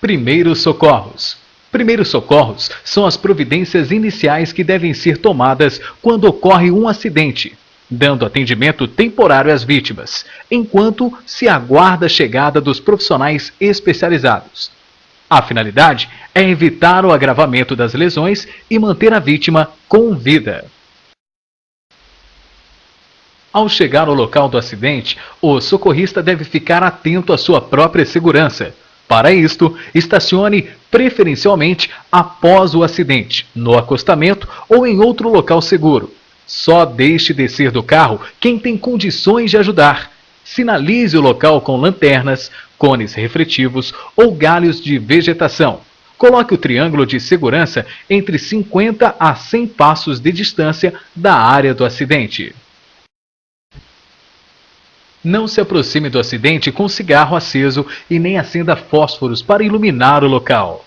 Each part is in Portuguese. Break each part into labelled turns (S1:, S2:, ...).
S1: Primeiros socorros. Primeiros socorros são as providências iniciais que devem ser tomadas quando ocorre um acidente, dando atendimento temporário às vítimas, enquanto se aguarda a chegada dos profissionais especializados. A finalidade é evitar o agravamento das lesões e manter a vítima com vida. Ao chegar ao local do acidente, o socorrista deve ficar atento à sua própria segurança. Para isto, estacione preferencialmente após o acidente, no acostamento ou em outro local seguro. Só deixe descer do carro quem tem condições de ajudar. Sinalize o local com lanternas, cones refletivos ou galhos de vegetação. Coloque o triângulo de segurança entre 50 a 100 passos de distância da área do acidente. Não se aproxime do acidente com cigarro aceso e nem acenda fósforos para iluminar o local.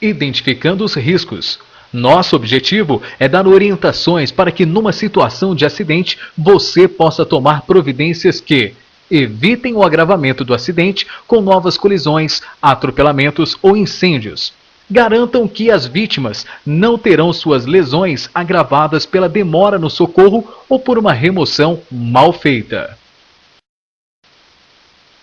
S1: Identificando os riscos. Nosso objetivo é dar orientações para que numa situação de acidente você possa tomar providências que evitem o agravamento do acidente com novas colisões, atropelamentos ou incêndios. Garantam que as vítimas não terão suas lesões agravadas pela demora no socorro ou por uma remoção mal feita.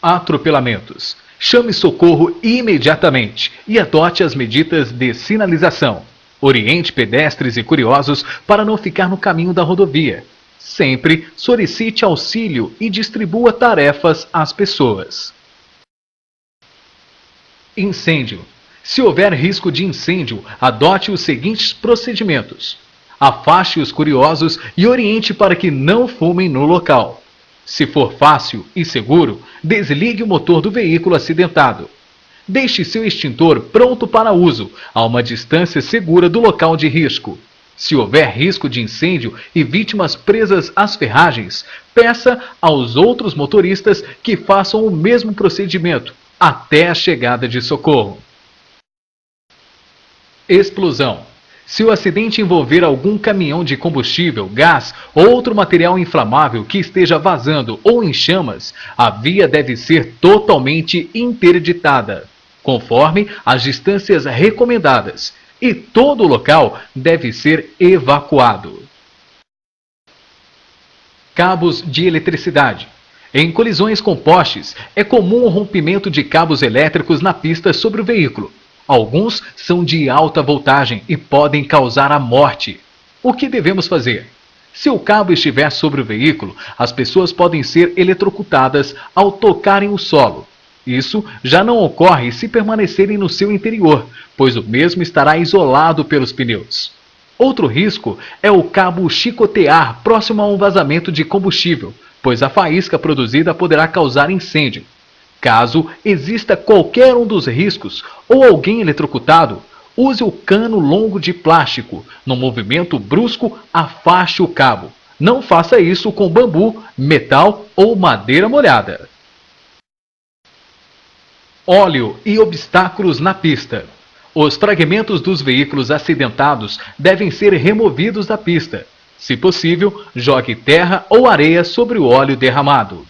S1: Atropelamentos. Chame socorro imediatamente e adote as medidas de sinalização. Oriente pedestres e curiosos para não ficar no caminho da rodovia. Sempre solicite auxílio e distribua tarefas às pessoas. Incêndio. Se houver risco de incêndio, adote os seguintes procedimentos. Afaste os curiosos e oriente para que não fumem no local. Se for fácil e seguro, desligue o motor do veículo acidentado. Deixe seu extintor pronto para uso, a uma distância segura do local de risco. Se houver risco de incêndio e vítimas presas às ferragens, peça aos outros motoristas que façam o mesmo procedimento, até a chegada de socorro. Explosão. Se o acidente envolver algum caminhão de combustível, gás ou outro material inflamável que esteja vazando ou em chamas, a via deve ser totalmente interditada, conforme as distâncias recomendadas, e todo o local deve ser evacuado. Cabos de eletricidade. Em colisões com postes, é comum o rompimento de cabos elétricos na pista sobre o veículo. Alguns são de alta voltagem e podem causar a morte. O que devemos fazer? Se o cabo estiver sobre o veículo, as pessoas podem ser eletrocutadas ao tocarem o solo. Isso já não ocorre se permanecerem no seu interior, pois o mesmo estará isolado pelos pneus. Outro risco é o cabo chicotear próximo a um vazamento de combustível, pois a faísca produzida poderá causar incêndio. Caso exista qualquer um dos riscos ou alguém eletrocutado, use o cano longo de plástico. No movimento brusco, afaste o cabo. Não faça isso com bambu, metal ou madeira molhada. Óleo e obstáculos na pista. Os fragmentos dos veículos acidentados devem ser removidos da pista. Se possível, jogue terra ou areia sobre o óleo derramado.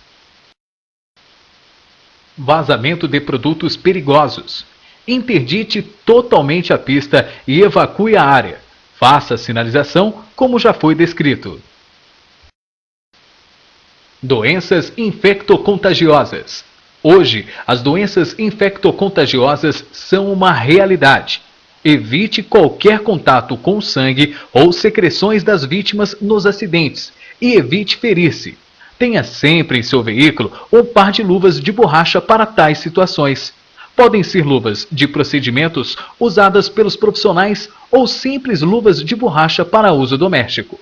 S1: Vazamento de produtos perigosos. Interdite totalmente a pista e evacue a área. Faça a sinalização como já foi descrito. Doenças infectocontagiosas. Hoje, as doenças infectocontagiosas são uma realidade. Evite qualquer contato com sangue ou secreções das vítimas nos acidentes e evite ferir-se. Tenha sempre em seu veículo um par de luvas de borracha para tais situações. Podem ser luvas de procedimentos usadas pelos profissionais ou simples luvas de borracha para uso doméstico.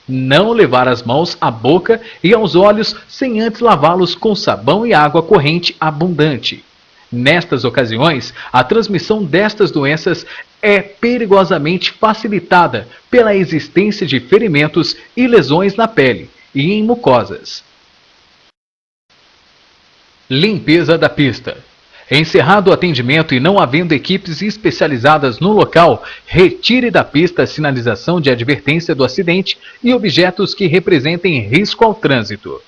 S1: Não levar as mãos à boca e aos olhos sem antes lavá-los com sabão e água corrente abundante. Nestas ocasiões, a transmissão destas doenças é perigosamente facilitada pela existência de ferimentos e lesões na pele e em mucosas. Limpeza da pista. Encerrado o atendimento e não havendo equipes especializadas no local, retire da pista a sinalização de advertência do acidente e objetos que representem risco ao trânsito.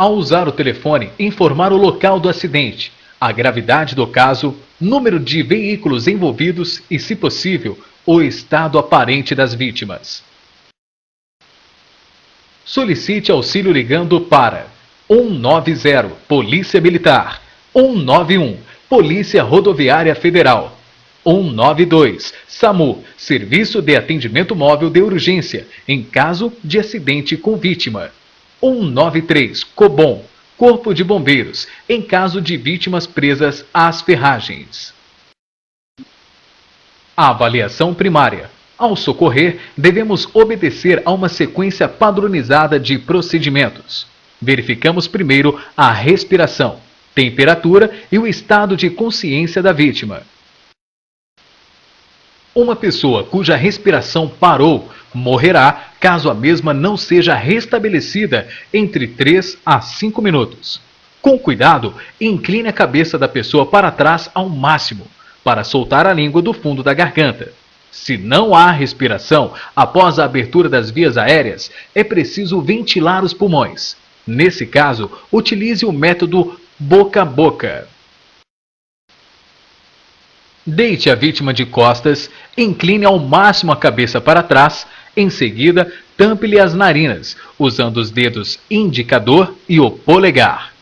S1: Ao usar o telefone, informar o local do acidente, a gravidade do caso, número de veículos envolvidos e, se possível, o estado aparente das vítimas. Solicite auxílio ligando para 190 Polícia Militar, 191 Polícia Rodoviária Federal, 192 SAMU, Serviço de Atendimento Móvel de Urgência, em caso de acidente com vítima, 193 COBOM, Corpo de Bombeiros, em caso de vítimas presas às ferragens. A avaliação primária. Ao socorrer, devemos obedecer a uma sequência padronizada de procedimentos. Verificamos primeiro a respiração, temperatura e o estado de consciência da vítima. Uma pessoa cuja respiração parou morrerá caso a mesma não seja restabelecida entre 3 a 5 minutos. Com cuidado, incline a cabeça da pessoa para trás ao máximo, para soltar a língua do fundo da garganta. Se não há respiração após a abertura das vias aéreas, é preciso ventilar os pulmões. Nesse caso, utilize o método boca a boca. Deite a vítima de costas, incline ao máximo a cabeça para trás, em seguida, tampe-lhe as narinas, usando os dedos indicador e o polegar.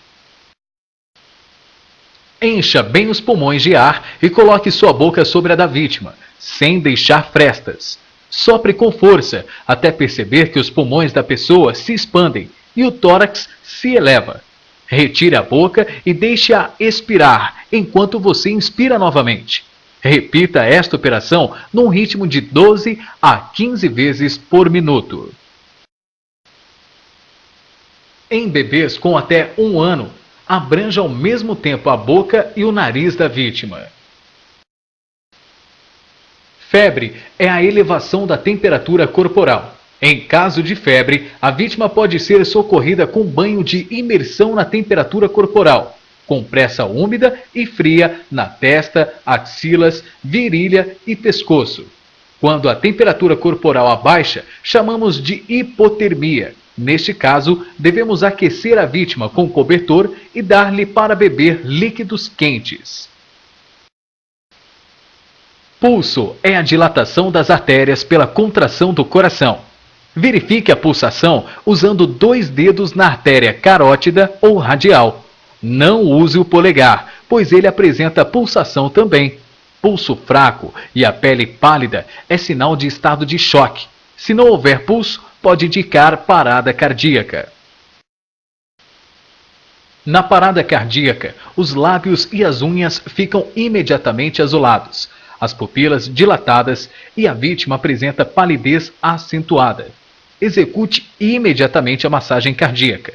S1: Encha bem os pulmões de ar e coloque sua boca sobre a da vítima, sem deixar frestas. Sopre com força, até perceber que os pulmões da pessoa se expandem e o tórax se eleva. Retire a boca e deixe-a expirar, enquanto você inspira novamente. Repita esta operação num ritmo de 12 a 15 vezes por minuto. Em bebês com até 1 ano, abranja ao mesmo tempo a boca e o nariz da vítima. Febre é a elevação da temperatura corporal. Em caso de febre, a vítima pode ser socorrida com banho de imersão na temperatura corporal, compressa úmida e fria na testa, axilas, virilha e pescoço. Quando a temperatura corporal abaixa, chamamos de hipotermia. Neste caso, devemos aquecer a vítima com cobertor e dar-lhe para beber líquidos quentes. Pulso é a dilatação das artérias pela contração do coração. Verifique a pulsação usando 2 dedos na artéria carótida ou radial. Não use o polegar, pois ele apresenta pulsação também. Pulso fraco e a pele pálida é sinal de estado de choque. Se não houver pulso, pode indicar parada cardíaca. Na parada cardíaca, os lábios e as unhas ficam imediatamente azulados, as pupilas dilatadas e a vítima apresenta palidez acentuada. Execute imediatamente a massagem cardíaca.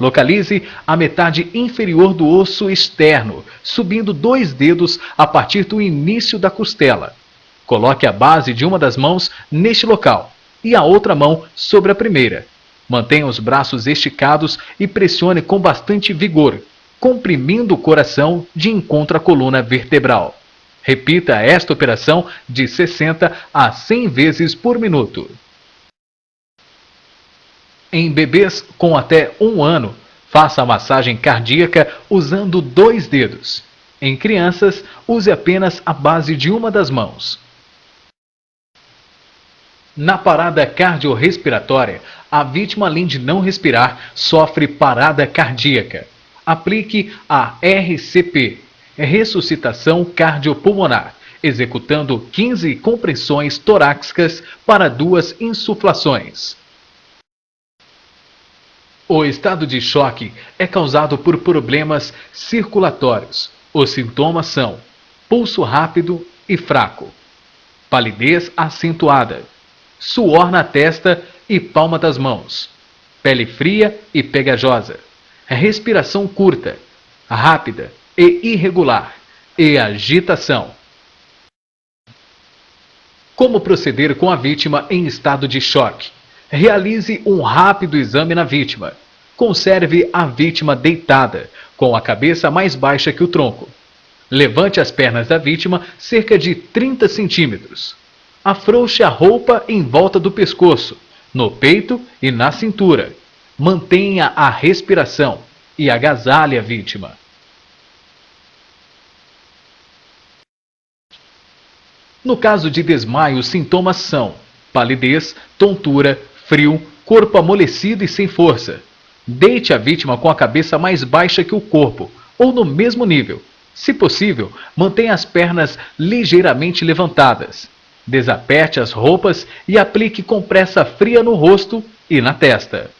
S1: Localize a metade inferior do osso externo, subindo 2 dedos a partir do início da costela. Coloque a base de uma das mãos neste local e a outra mão sobre a primeira. Mantenha os braços esticados e pressione com bastante vigor, comprimindo o coração de encontro à coluna vertebral. Repita esta operação de 60 a 100 vezes por minuto. Em bebês com até 1 ano, faça a massagem cardíaca usando 2 dedos. Em crianças, use apenas a base de uma das mãos. Na parada cardiorrespiratória, a vítima, além de não respirar, sofre parada cardíaca. Aplique a RCP, ressuscitação cardiopulmonar, executando 15 compressões torácicas para 2 insuflações. O estado de choque é causado por problemas circulatórios. Os sintomas são pulso rápido e fraco, palidez acentuada, suor na testa e palma das mãos, pele fria e pegajosa, respiração curta, rápida e irregular e agitação. Como proceder com a vítima em estado de choque? Realize um rápido exame na vítima. Conserve a vítima deitada, com a cabeça mais baixa que o tronco. Levante as pernas da vítima cerca de 30 centímetros. Afrouxe a roupa em volta do pescoço, no peito e na cintura. Mantenha a respiração e agasalhe a vítima. No caso de desmaio, os sintomas são palidez, tontura, frio, corpo amolecido e sem força. Deite a vítima com a cabeça mais baixa que o corpo, ou no mesmo nível. Se possível, mantenha as pernas ligeiramente levantadas. Desaperte as roupas e aplique compressa fria no rosto e na testa.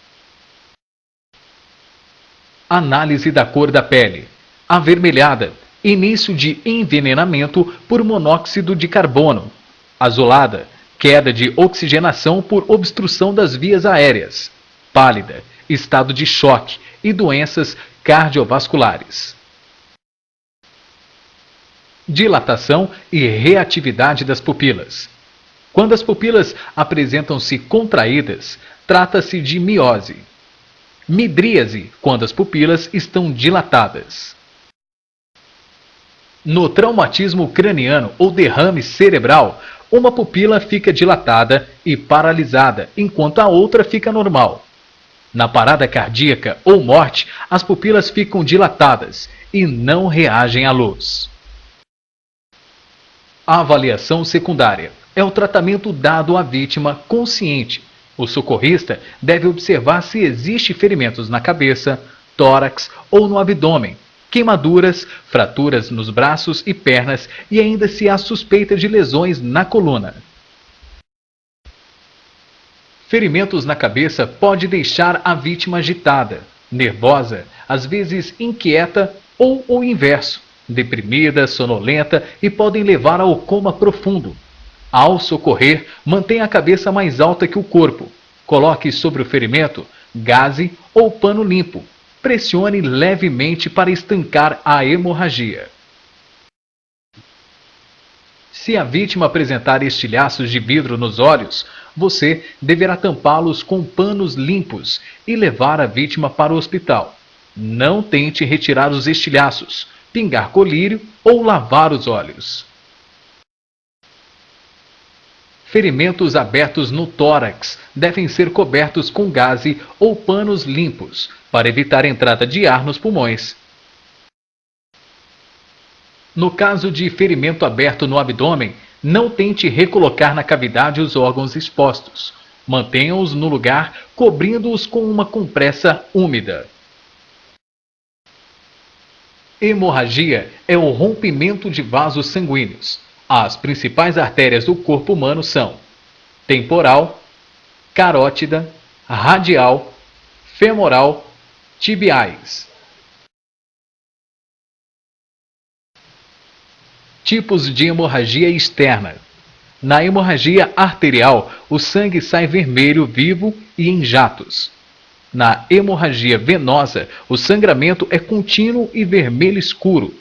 S1: Análise da cor da pele. Avermelhada. Início de envenenamento por monóxido de carbono. Azulada. Queda de oxigenação por obstrução das vias aéreas. Pálida. Estado de choque e doenças cardiovasculares. Dilatação e reatividade das pupilas. Quando as pupilas apresentam-se contraídas, trata-se de miose. Midríase, quando as pupilas estão dilatadas. No traumatismo craniano ou derrame cerebral, uma pupila fica dilatada e paralisada, enquanto a outra fica normal. Na parada cardíaca ou morte, as pupilas ficam dilatadas e não reagem à luz. A avaliação secundária é o tratamento dado à vítima consciente. O socorrista deve observar se existe ferimentos na cabeça, tórax ou no abdômen, queimaduras, fraturas nos braços e pernas e ainda se há suspeita de lesões na coluna. Ferimentos na cabeça pode deixar a vítima agitada, nervosa, às vezes inquieta ou o inverso, deprimida, sonolenta e podem levar ao coma profundo. Ao socorrer, mantenha a cabeça mais alta que o corpo. Coloque sobre o ferimento gaze ou pano limpo. Pressione levemente para estancar a hemorragia. Se a vítima apresentar estilhaços de vidro nos olhos, você deverá tampá-los com panos limpos e levar a vítima para o hospital. Não tente retirar os estilhaços, pingar colírio ou lavar os olhos. Ferimentos abertos no tórax devem ser cobertos com gaze ou panos limpos, para evitar a entrada de ar nos pulmões. No caso de ferimento aberto no abdômen, não tente recolocar na cavidade os órgãos expostos. Mantenha-os no lugar, cobrindo-os com uma compressa úmida. Hemorragia é o rompimento de vasos sanguíneos. As principais artérias do corpo humano são temporal, carótida, radial, femoral, tibiais. Tipos de hemorragia externa. Na hemorragia arterial, o sangue sai vermelho vivo e em jatos. Na hemorragia venosa, o sangramento é contínuo e vermelho escuro.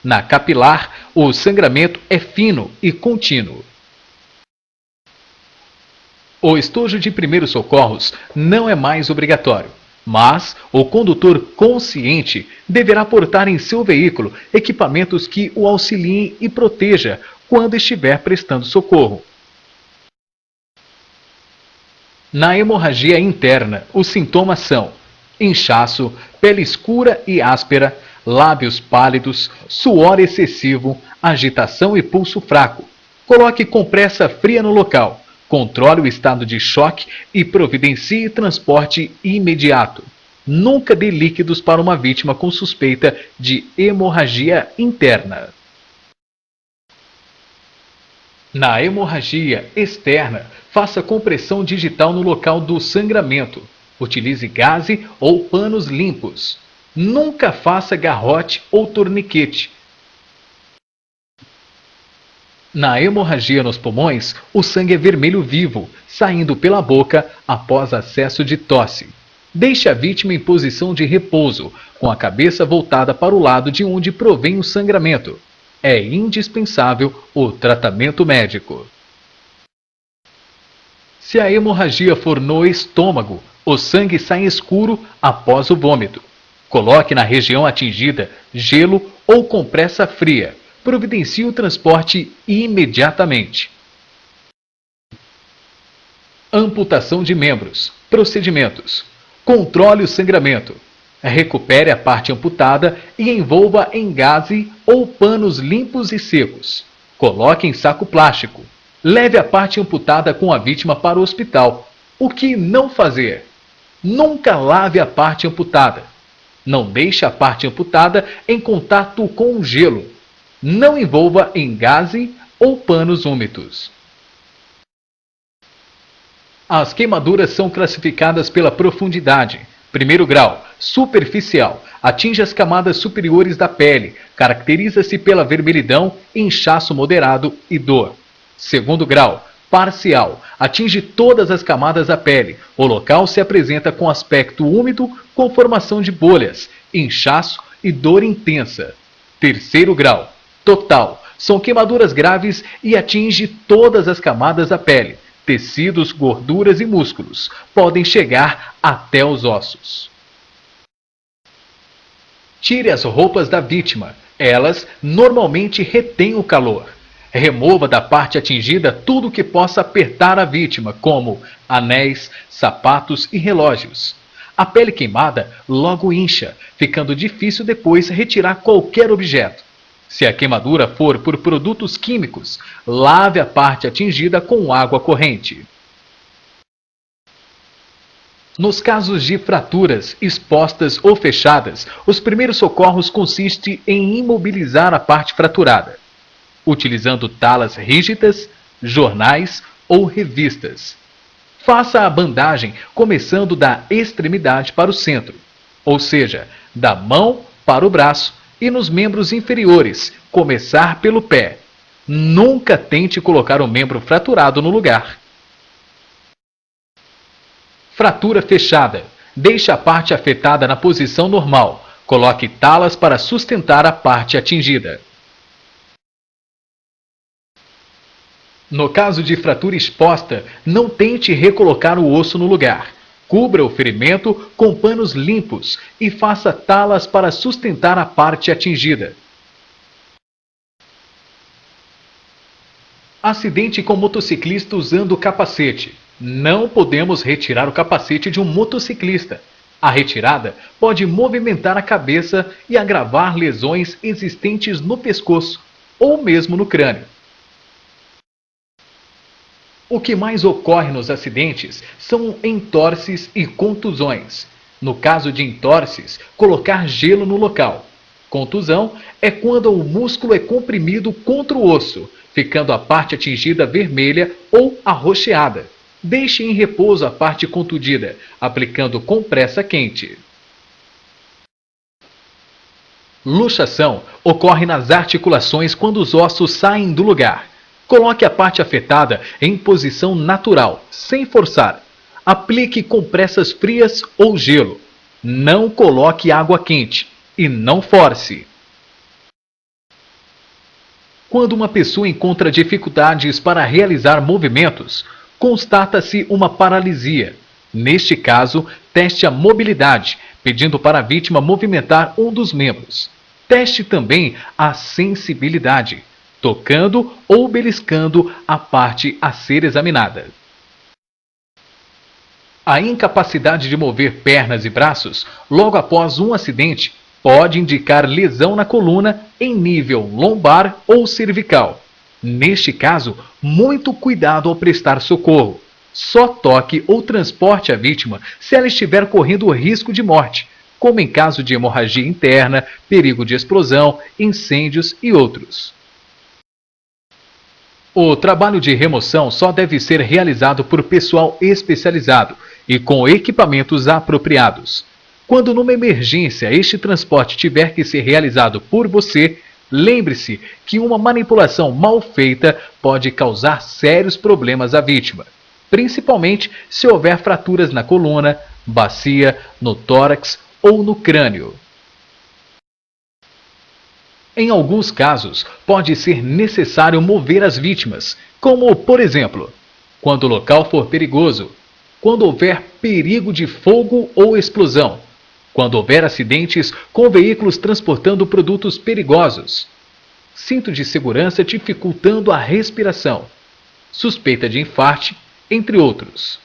S1: Na capilar, o sangramento é fino e contínuo. O estojo de primeiros socorros não é mais obrigatório, mas o condutor consciente deverá portar em seu veículo equipamentos que o auxiliem e proteja quando estiver prestando socorro. Na hemorragia interna, os sintomas são inchaço, pele escura e áspera, lábios pálidos, suor excessivo, agitação e pulso fraco. Coloque compressa fria no local, controle o estado de choque e providencie transporte imediato. Nunca dê líquidos para uma vítima com suspeita de hemorragia interna. Na hemorragia externa, faça compressão digital no local do sangramento. Utilize gaze ou panos limpos. Nunca faça garrote ou torniquete. Na hemorragia nos pulmões, o sangue é vermelho vivo, saindo pela boca após acesso de tosse. Deixe a vítima em posição de repouso, com a cabeça voltada para o lado de onde provém o sangramento. É indispensável o tratamento médico. Se a hemorragia for no estômago, o sangue sai escuro após o vômito. Coloque na região atingida gelo ou compressa fria. Providencie o transporte imediatamente. Amputação de membros. Procedimentos. Controle o sangramento. Recupere a parte amputada e envolva em gaze ou panos limpos e secos. Coloque em saco plástico. Leve a parte amputada com a vítima para o hospital. O que não fazer? Nunca lave a parte amputada. Não deixe a parte amputada em contato com o gelo. Não envolva em gaze ou panos úmidos. As queimaduras são classificadas pela profundidade. Primeiro grau, superficial, atinge as camadas superiores da pele, caracteriza-se pela vermelhidão, inchaço moderado e dor. Segundo grau, parcial, atinge todas as camadas da pele. O local se apresenta com aspecto úmido, com formação de bolhas, inchaço e dor intensa. Terceiro grau, total, são queimaduras graves e atinge todas as camadas da pele. Tecidos, gorduras e músculos podem chegar até os ossos. Tire as roupas da vítima. Elas normalmente retêm o calor. Remova da parte atingida tudo que possa apertar a vítima, como anéis, sapatos e relógios. A pele queimada logo incha, ficando difícil depois retirar qualquer objeto. Se a queimadura for por produtos químicos, lave a parte atingida com água corrente. Nos casos de fraturas expostas ou fechadas, os primeiros socorros consistem em imobilizar a parte fraturada, utilizando talas rígidas, jornais ou revistas. Faça a bandagem começando da extremidade para o centro, ou seja, da mão para o braço, e nos membros inferiores, começar pelo pé. Nunca tente colocar o membro fraturado no lugar. Fratura fechada. Deixe a parte afetada na posição normal. Coloque talas para sustentar a parte atingida. No caso de fratura exposta, não tente recolocar o osso no lugar. Cubra o ferimento com panos limpos e faça talas para sustentar a parte atingida. Acidente com motociclista usando capacete. Não podemos retirar o capacete de um motociclista. A retirada pode movimentar a cabeça e agravar lesões existentes no pescoço ou mesmo no crânio. O que mais ocorre nos acidentes são entorses e contusões. No caso de entorses, colocar gelo no local. Contusão é quando o músculo é comprimido contra o osso, ficando a parte atingida vermelha ou arroxeada. Deixe em repouso a parte contundida, aplicando compressa quente. Luxação ocorre nas articulações quando os ossos saem do lugar. Coloque a parte afetada em posição natural, sem forçar. Aplique compressas frias ou gelo. Não coloque água quente e não force. Quando uma pessoa encontra dificuldades para realizar movimentos, constata-se uma paralisia. Neste caso, teste a mobilidade, pedindo para a vítima movimentar um dos membros. Teste também a sensibilidade, tocando ou beliscando a parte a ser examinada. A incapacidade de mover pernas e braços logo após um acidente pode indicar lesão na coluna em nível lombar ou cervical. Neste caso, muito cuidado ao prestar socorro. Só toque ou transporte a vítima se ela estiver correndo risco de morte, como em caso de hemorragia interna, perigo de explosão, incêndios e outros. O trabalho de remoção só deve ser realizado por pessoal especializado e com equipamentos apropriados. Quando numa emergência este transporte tiver que ser realizado por você, lembre-se que uma manipulação mal feita pode causar sérios problemas à vítima, principalmente se houver fraturas na coluna, bacia, no tórax ou no crânio. Em alguns casos, pode ser necessário mover as vítimas, como, por exemplo, quando o local for perigoso, quando houver perigo de fogo ou explosão, quando houver acidentes com veículos transportando produtos perigosos, cinto de segurança dificultando a respiração, suspeita de infarte, entre outros.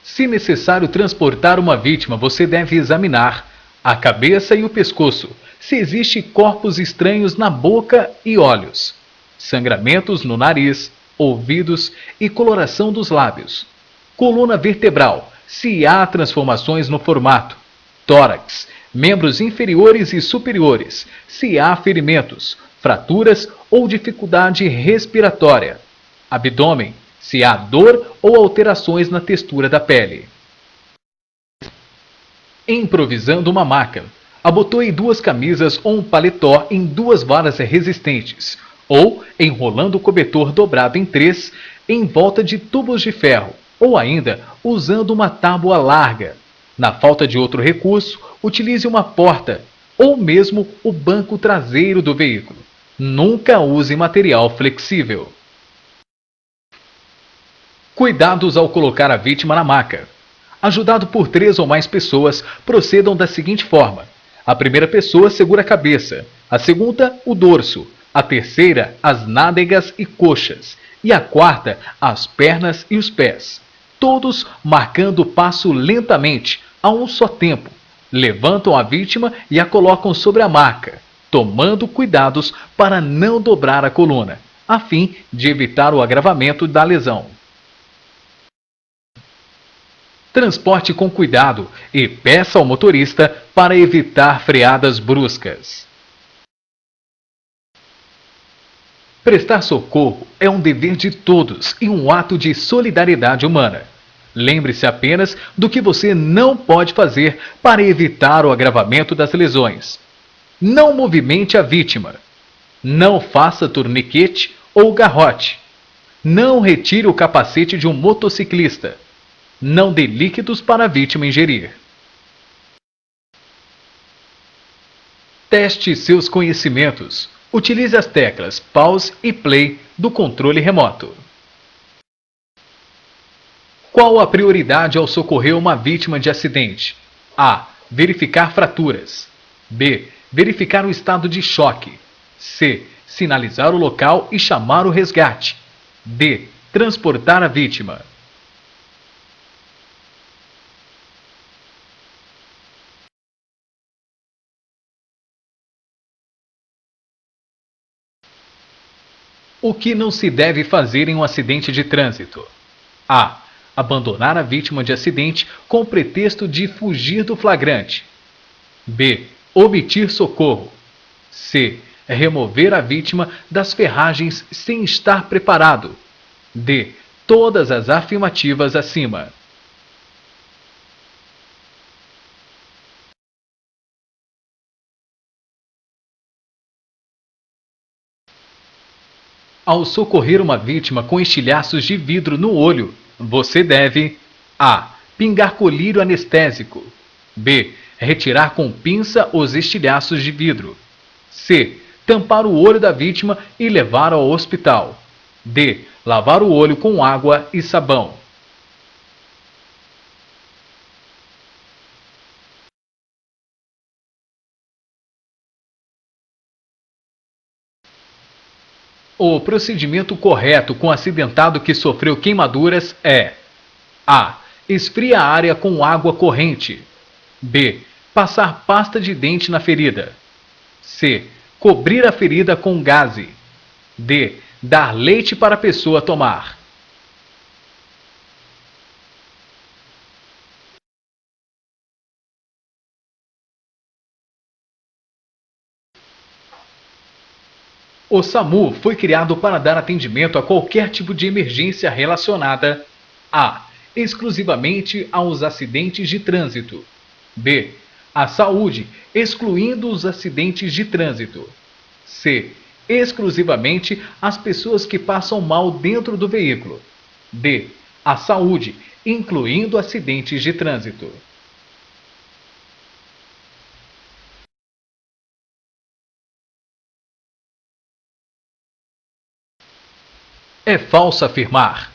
S1: Se necessário transportar uma vítima, você deve examinar a cabeça e o pescoço, se existe corpos estranhos na boca e olhos, sangramentos no nariz, ouvidos e coloração dos lábios, coluna vertebral, se há transformações no formato, tórax, membros inferiores e superiores, se há ferimentos, fraturas ou dificuldade respiratória, abdômen, se há dor ou alterações na textura da pele. Improvisando uma maca. Abotoe 2 camisas ou um paletó em 2 varas resistentes, ou enrolando o cobertor dobrado em 3 em volta de tubos de ferro, ou ainda usando uma tábua larga. Na falta de outro recurso, utilize uma porta, ou mesmo o banco traseiro do veículo. Nunca use material flexível. Cuidados ao colocar a vítima na maca. Ajudado por 3 ou mais pessoas, procedam da seguinte forma. A primeira pessoa segura a cabeça, a segunda, o dorso, a terceira, as nádegas e coxas, e a quarta, as pernas e os pés. Todos marcando o passo lentamente, a um só tempo. Levantam a vítima e a colocam sobre a maca, tomando cuidados para não dobrar a coluna, a fim de evitar o agravamento da lesão. Transporte com cuidado e peça ao motorista para evitar freadas bruscas. Prestar socorro é um dever de todos e um ato de solidariedade humana. Lembre-se apenas do que você não pode fazer para evitar o agravamento das lesões. Não movimente a vítima. Não faça torniquete ou garrote. Não retire o capacete de um motociclista. Não dê líquidos para a vítima ingerir. Teste seus conhecimentos. Utilize as teclas Pause e Play do controle remoto. Qual a prioridade ao socorrer uma vítima de acidente? A. Verificar fraturas. B. Verificar o estado de choque. C. Sinalizar o local e chamar o resgate. D. Transportar a vítima. O que não se deve fazer em um acidente de trânsito? A. Abandonar a vítima de acidente com o pretexto de fugir do flagrante. B. Omitir socorro. C. Remover a vítima das ferragens sem estar preparado. D. Todas as afirmativas acima. Ao socorrer uma vítima com estilhaços de vidro no olho, você deve A. Pingar colírio anestésico. B. Retirar com pinça os estilhaços de vidro. C. Tampar o olho da vítima e levar ao hospital. D. Lavar o olho com água e sabão. O procedimento correto com acidentado que sofreu queimaduras é A. Esfria a área com água corrente. B. Passar pasta de dente na ferida. C. Cobrir a ferida com gaze. D. Dar leite para a pessoa tomar. O SAMU foi criado para dar atendimento a qualquer tipo de emergência relacionada A. Exclusivamente aos acidentes de trânsito. B. À saúde, excluindo os acidentes de trânsito. C. Exclusivamente às pessoas que passam mal dentro do veículo. D. À saúde, incluindo acidentes de trânsito. É falso afirmar.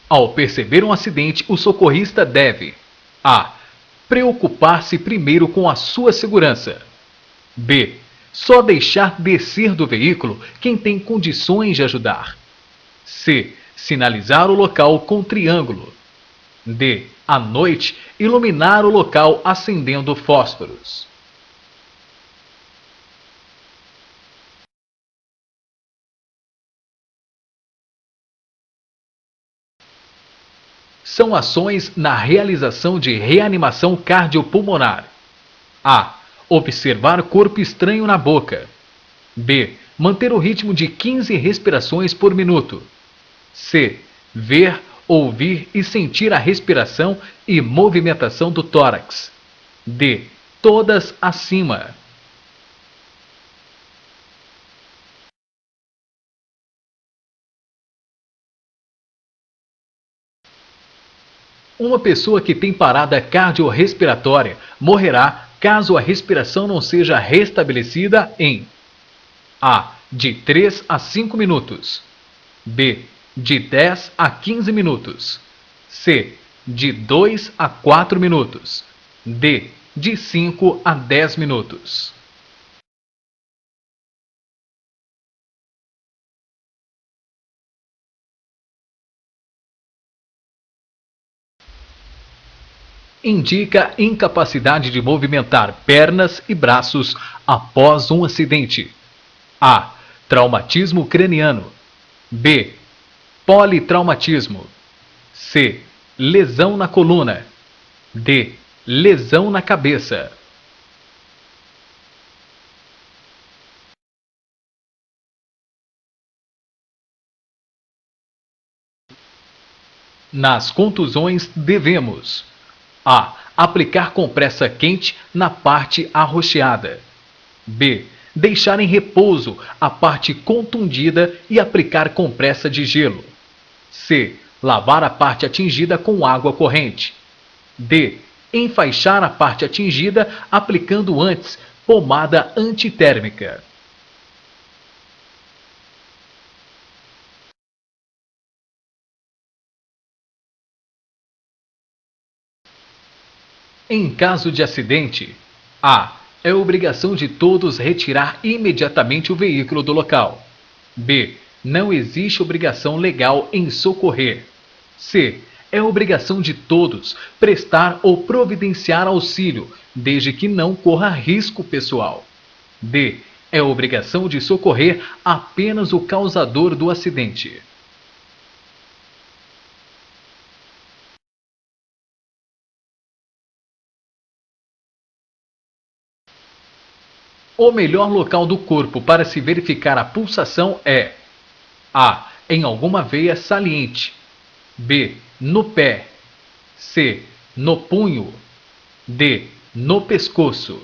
S1: Ao perceber um acidente, o socorrista deve A. Preocupar-se primeiro com a sua segurança. B. Só deixar descer do veículo quem tem condições de ajudar. C. Sinalizar o local com triângulo. D. À noite, iluminar o local acendendo fósforos. São ações na realização de reanimação cardiopulmonar. A. Observar corpo estranho na boca. B. Manter o ritmo de 15 respirações por minuto. C. Ver, ouvir e sentir a respiração e movimentação do tórax. D. Todas acima. Uma pessoa que tem parada cardiorrespiratória morrerá caso a respiração não seja restabelecida em A. De 3 a 5 minutos. B. De 10 a 15 minutos. C. De 2 a 4 minutos. D. De 5 a 10 minutos. Indica incapacidade de movimentar pernas e braços após um acidente. A. Traumatismo craniano. B. Politraumatismo. C. Lesão na coluna. D. Lesão na cabeça. Nas contusões devemos: A. Aplicar compressa quente na parte arroxeada. B. Deixar em repouso a parte contundida e aplicar compressa de gelo. C. Lavar a parte atingida com água corrente. D. Enfaixar a parte atingida aplicando antes pomada antitérmica. Em caso de acidente, A. É obrigação de todos retirar imediatamente o veículo do local. B. Não existe obrigação legal em socorrer. C. É obrigação de todos prestar ou providenciar auxílio, desde que não corra risco pessoal. D. É obrigação de socorrer apenas o causador do acidente. O melhor local do corpo para se verificar a pulsação é: A. Em alguma veia saliente. B. No pé. C. No punho. D. No pescoço.